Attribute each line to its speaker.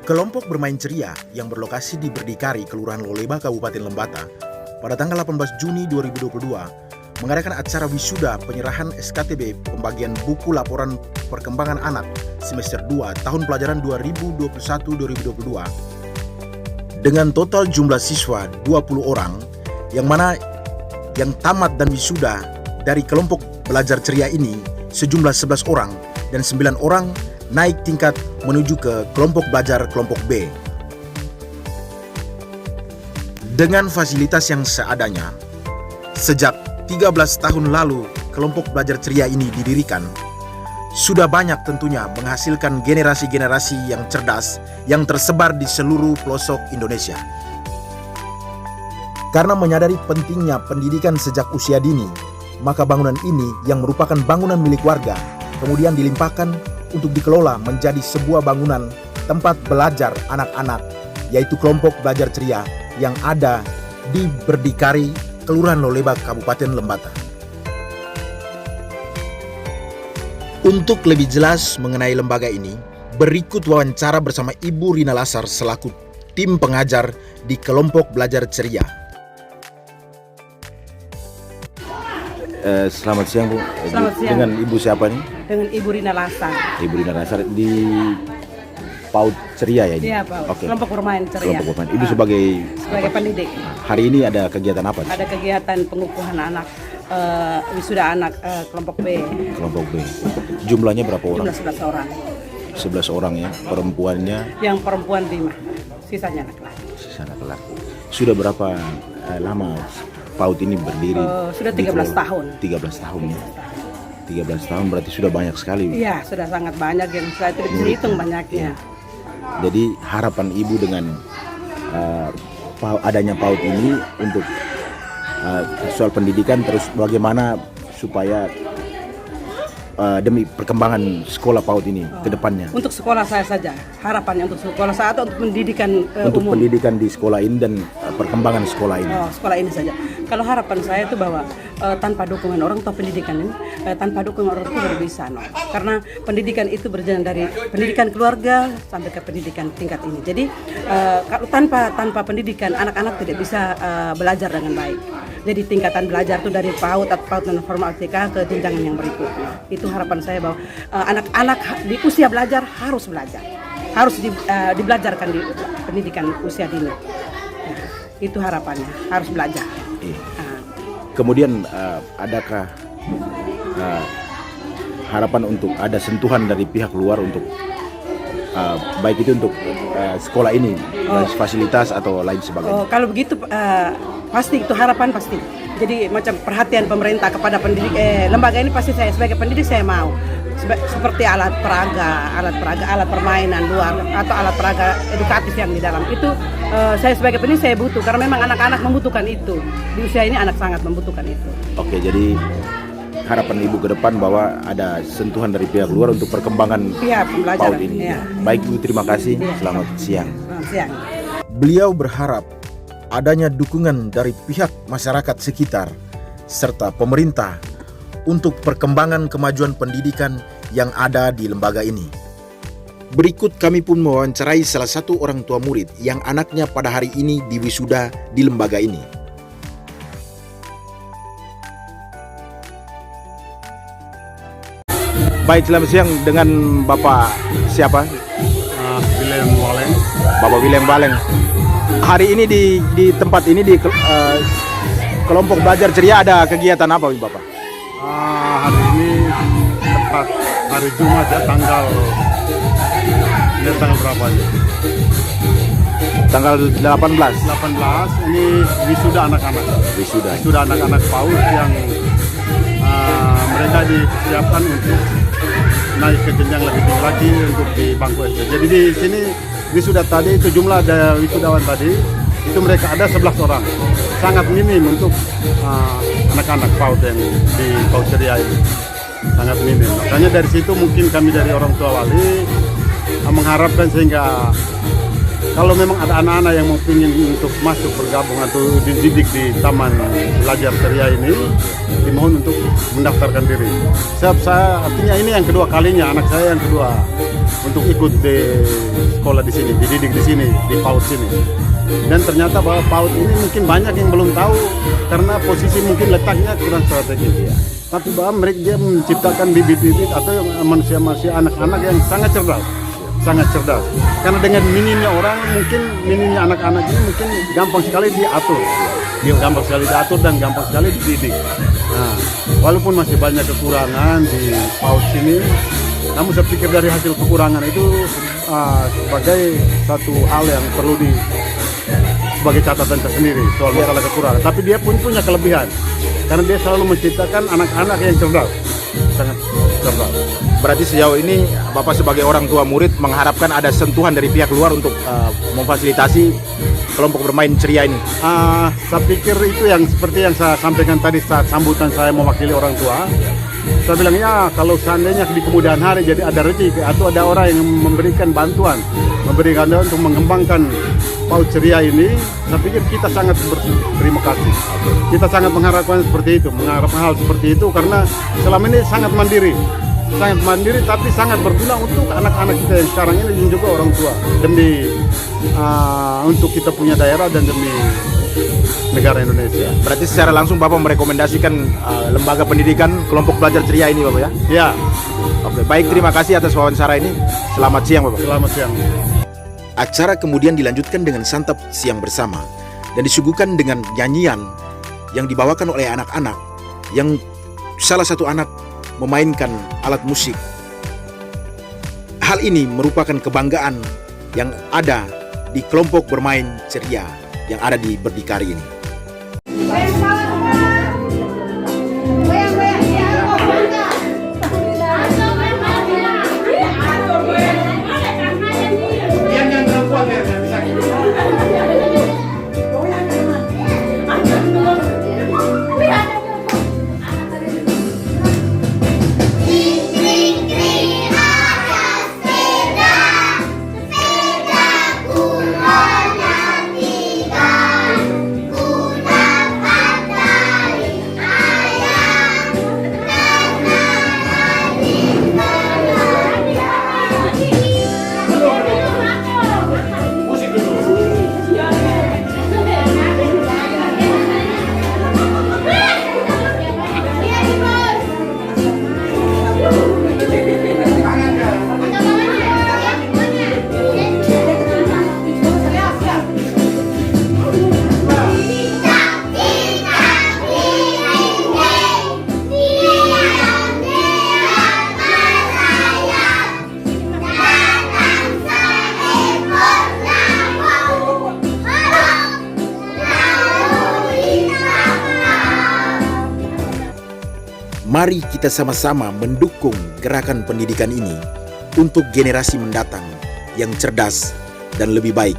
Speaker 1: Kelompok bermain ceria yang berlokasi di Berdikari, Kelurahan Loleba, Kabupaten Lembata, pada tanggal 18 Juni 2022 mengadakan acara wisuda penyerahan SKTB pembagian buku laporan perkembangan anak semester 2 tahun pelajaran 2021-2022 dengan total jumlah siswa 20 orang yang mana yang tamat dan wisuda dari kelompok belajar ceria ini sejumlah 11 orang dan 9 orang naik tingkat menuju ke kelompok belajar kelompok B. Dengan fasilitas yang seadanya, sejak 13 tahun lalu kelompok belajar ceria ini didirikan, sudah banyak tentunya menghasilkan generasi-generasi yang cerdas yang tersebar di seluruh pelosok Indonesia. Karena menyadari pentingnya pendidikan sejak usia dini, maka bangunan ini yang merupakan bangunan milik warga kemudian dilimpahkan untuk dikelola menjadi sebuah bangunan tempat belajar anak-anak, yaitu kelompok belajar ceria yang ada di Berdikari, Kelurahan Loleba, Kabupaten Lembata. Untuk lebih jelas mengenai lembaga ini, berikut wawancara bersama Ibu Rina Lasar selaku tim pengajar di kelompok belajar ceria.
Speaker 2: Selamat siang Bu.
Speaker 3: Selamat siang.
Speaker 2: Dengan Ibu siapa nih?
Speaker 3: Dengan Ibu Rina Lasar.
Speaker 2: Ibu Rina Lasar di PAUD Ceria ya ini?
Speaker 3: Iya Pak.
Speaker 2: Oke.
Speaker 3: Kelompok bermain ceria.
Speaker 2: Kelompok bermain. Ibu sebagai
Speaker 3: pendidik.
Speaker 2: Hari ini ada kegiatan apa?
Speaker 3: Ada kegiatan pengukuhan anak, wisuda anak kelompok B.
Speaker 2: Kelompok B. Jumlahnya berapa orang?
Speaker 3: Jumlah 11 orang.
Speaker 2: 11 orang ya. Perempuannya?
Speaker 3: Yang perempuan 5. Sisanya laki-laki.
Speaker 2: Sisa laki-laki. Sudah berapa lama PAUD ini berdiri?
Speaker 3: Sudah 13 tahun.
Speaker 2: 13 tahun ya. 13 tahun berarti sudah banyak sekali.
Speaker 3: Iya, sudah sangat banyak yang saya tidak bisa hitung banyaknya.
Speaker 2: Jadi harapan Ibu dengan adanya PAUD ini untuk soal pendidikan, terus bagaimana supaya demi perkembangan sekolah PAUD ini ke depannya?
Speaker 3: Untuk sekolah saya saja, harapannya untuk sekolah saya atau untuk pendidikan
Speaker 2: untuk
Speaker 3: umum?
Speaker 2: Pendidikan di sekolah ini dan perkembangan sekolah ini.
Speaker 3: Sekolah ini saja. Kalau harapan saya itu bahwa tanpa dukungan orang tua pendidikan ini, tanpa dukungan orang tua tidak bisa, no. Karena pendidikan itu berjalan dari pendidikan keluarga sampai ke pendidikan tingkat ini. Jadi kalau tanpa pendidikan anak-anak tidak bisa belajar dengan baik. Jadi tingkatan belajar itu dari PAUD atau PAUD non formal TK ke jenjang yang berikutnya. Itu harapan saya bahwa anak-anak di usia belajar harus belajar, harus dibelajarkan di pendidikan usia dini. Nah, itu harapannya, harus belajar.
Speaker 2: Kemudian adakah harapan untuk ada sentuhan dari pihak luar untuk baik itu untuk sekolah ini, fasilitas atau lain sebagainya?
Speaker 3: Kalau begitu pasti itu harapan pasti. Jadi macam perhatian pemerintah kepada pendidik lembaga ini pasti saya sebagai pendidik saya mau. Seperti alat peraga, alat permainan luar atau alat peraga edukatif yang di dalam itu saya sebagai pendidik saya butuh karena memang anak-anak membutuhkan itu. Di usia ini anak sangat membutuhkan itu. Oke,
Speaker 2: jadi harapan Ibu ke depan bahwa ada sentuhan dari pihak luar untuk perkembangan PAUD ini.
Speaker 3: Ya.
Speaker 2: Baik Bu, terima kasih. Selamat siang.
Speaker 3: Selamat siang.
Speaker 1: Beliau berharap adanya dukungan dari pihak masyarakat sekitar serta pemerintah untuk perkembangan kemajuan pendidikan yang ada di lembaga ini. Berikut kami pun mewawancarai salah satu orang tua murid yang anaknya pada hari ini diwisuda di lembaga ini.
Speaker 2: Baik, selamat siang dengan Bapak siapa?
Speaker 4: William Waleng.
Speaker 2: Bapak William Baleng. Hari ini di tempat ini di kelompok belajar ceria ada kegiatan apa Bapak?
Speaker 4: Hari ini tepat hari Jumat ya, tanggal berapa ya?
Speaker 2: Tanggal 18.
Speaker 4: 18 ini wisuda anak-anak. Wisuda anak-anak PAUD yang mereka disiapkan untuk naik ke jenjang lebih tinggi lagi untuk di bangku SD. Jadi di sini wisuda tadi itu jumlah ada wisudawan tadi itu mereka ada 11 orang. Sangat minim untuk anak-anak PAUD yang di PAUD ceria ini. Sangat minim. Makanya dari situ mungkin kami dari orang tua wali mengharapkan sehingga kalau memang ada anak-anak yang mau ingin untuk masuk bergabung atau dididik di taman belajar ceria ini, dimohon untuk mendaftarkan diri. Artinya ini yang kedua kalinya anak saya yang kedua untuk ikut di sekolah di sini, dididik di sini, di PAUD sini. Dan ternyata bahwa PAUD ini mungkin banyak yang belum tahu karena posisi mungkin letaknya kurang strategis. Tapi bahwa mereka dia menciptakan bibit-bibit atau manusia-manusia anak-anak yang sangat cerdas. Sangat cerdas. Karena dengan minimnya orang, mungkin minimnya anak-anak ini mungkin gampang sekali diatur. Gampang sekali diatur dan gampang sekali dididik. Nah, walaupun masih banyak kekurangan di PAUD sini, namun saya pikir dari hasil kekurangan itu sebagai satu hal yang perlu sebagai catatan tersendiri soal masalah kekurangan. Tapi dia pun punya kelebihan. Karena dia selalu menciptakan anak-anak yang cerdas. Sangat cerdas.
Speaker 2: Berarti sejauh ini Bapak sebagai orang tua murid mengharapkan ada sentuhan dari pihak luar untuk memfasilitasi kelompok bermain ceria ini.
Speaker 4: Saya pikir itu yang seperti yang saya sampaikan tadi saat sambutan saya mewakili orang tua. Saya bilang ya kalau seandainya di kemudian hari jadi ada rezeki atau ada orang yang memberikan bantuan untuk mengembangkan PAUD ceria ini, saya pikir kita sangat berterima kasih. Kita sangat mengharapkan seperti itu, mengharapkan hal seperti itu karena selama ini sangat mandiri tapi sangat berguna untuk anak-anak kita yang sekarang ini dan juga orang tua demi untuk kita punya daerah dan demi negara Indonesia.
Speaker 2: Berarti secara langsung Bapak merekomendasikan lembaga pendidikan kelompok belajar ceria ini Bapak ya?
Speaker 4: Ya.
Speaker 2: Oke, baik, terima kasih atas wawancara ini. Selamat siang Bapak.
Speaker 4: Selamat siang.
Speaker 1: Acara kemudian dilanjutkan dengan santap siang bersama dan disuguhkan dengan nyanyian yang dibawakan oleh anak-anak yang salah satu anak memainkan alat musik. Hal ini merupakan kebanggaan yang ada di kelompok bermain ceria yang ada di Berdikari ini. Mari kita sama-sama mendukung gerakan pendidikan ini untuk generasi mendatang yang cerdas dan lebih baik.